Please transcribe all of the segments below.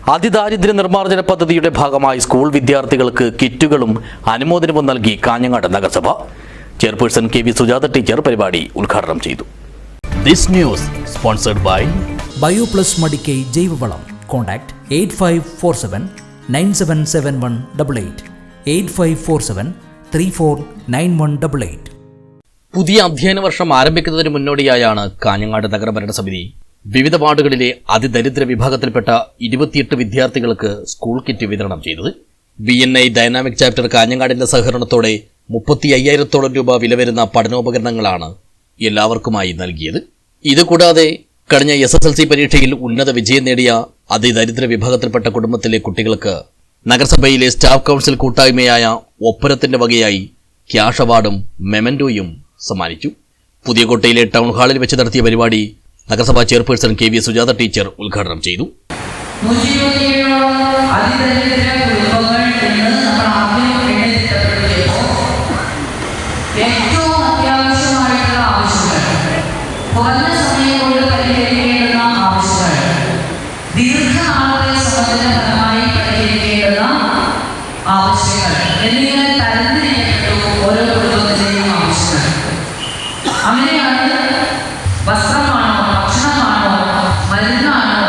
അതിദാരിദ്ര്യ നിർമ്മാർജ്ജന പദ്ധതിയുടെ ഭാഗമായി സ്കൂൾ വിദ്യാർത്ഥികൾക്ക് കിറ്റുകളും അനുമോദനവും നൽകി കാഞ്ഞങ്ങാട് നഗരസഭ. ചെയർപേഴ്സൺ കെ.വി. സുജാത ടീച്ചർ പരിപാടി ഉദ്ഘാടനം ചെയ്തു. This news sponsored by Bioplus Madikkai ജൈവവളം. കോൺടാക്ട് 8547 977188 8547 349188. പുതിയ അധ്യയന വർഷം ആരംഭിക്കുന്നതിന് മുന്നോടിയായാണ് കാഞ്ഞങ്ങാട് നഗരഭരണ സമിതി വിവിധ വാർഡുകളിലെ അതിദരിദ്ര വിഭാഗത്തിൽപ്പെട്ട 28 വിദ്യാർത്ഥികൾക്ക് സ്കൂൾ കിറ്റ് വിതരണം ചെയ്തത്. BNI ഡൈനാമിക് ചാപ്റ്റർ കാഞ്ഞങ്ങാടിന്റെ സഹകരണത്തോടെ 35,000 രൂപ വില വരുന്ന പഠനോപകരണങ്ങളാണ് എല്ലാവർക്കുമായി നൽകിയത്. ഇതുകൂടാതെ കഴിഞ്ഞ SSLC പരീക്ഷയിൽ ഉന്നത വിജയം നേടിയ അതിദരിദ്ര വിഭാഗത്തിൽപ്പെട്ട കുടുംബത്തിലെ കുട്ടികൾക്ക് നഗരസഭയിലെ സ്റ്റാഫ് കൗൺസിൽ കൂട്ടായ്മയായ ഒപ്പരത്തിന്റെ വകയായി ക്യാഷ് അവാർഡും മെമന്റോയും സമ്മാനിച്ചു. പുതിയകോട്ടയിലെ ടൗൺ ഹാളിൽ വെച്ച് നടത്തിയ പരിപാടി നഗരസഭാ ചെയർപേഴ്സൺ കെ.വി. സുജാത ടീച്ചർ ഉദ്ഘാടനം ചെയ്തു. അങ്ങനെയാണ് വസ്ത്രമാണോ, ഭക്ഷണമാണോ, മരുന്നാണോ,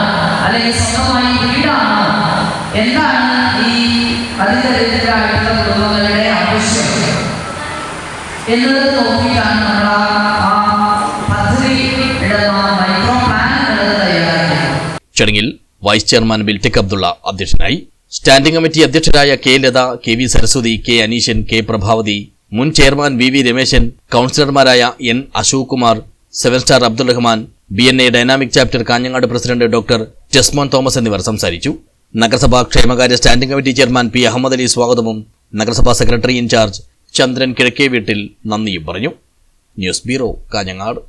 അല്ലെങ്കിൽ സ്വന്തമായി വീടാണോ, എന്താണ് ഈ അതിദരിദ്രരായിട്ടുള്ള കുടുംബങ്ങളുടെ ആവശ്യം എന്നത് നോക്കിയിട്ടാണ് നമ്മൾ ആ പദ്ധതി മൈക്രോ പ്ലാൻ എന്നത് തയ്യാറാക്കിയത്. ചടങ്ങിൽ വൈസ് ചെയർമാൻ ബിൽറ്റെക് അബ്ദുള്ള അധ്യക്ഷനായി. സ്റ്റാൻഡിംഗ് കമ്മിറ്റി അധ്യക്ഷരായ K. Latha, K V. Saraswathi, K. Aneeshan, K. Prabhavathi, മുൻ ചെയർമാൻ വി. രമേശൻ, കൗൺസിലർമാരായ N. Ashok Kumar, 7 star Abdul Rahman, BNI dynamic chapter Kanhangad president doctor Tesmon Thomas എന്നിവർ സംസാരിച്ചു. നഗരസഭാ ക്ഷേമകാര്യ standing committee chairman P. Ahammed Ali സ്വാഗതവും നഗരസഭാ സെക്രട്ടറി ഇൻചാർജ് ചന്ദ്രൻ കിഴക്കേ വീട്ടിൽ നന്ദിയും പറഞ്ഞു. News bureau, Kanhangad.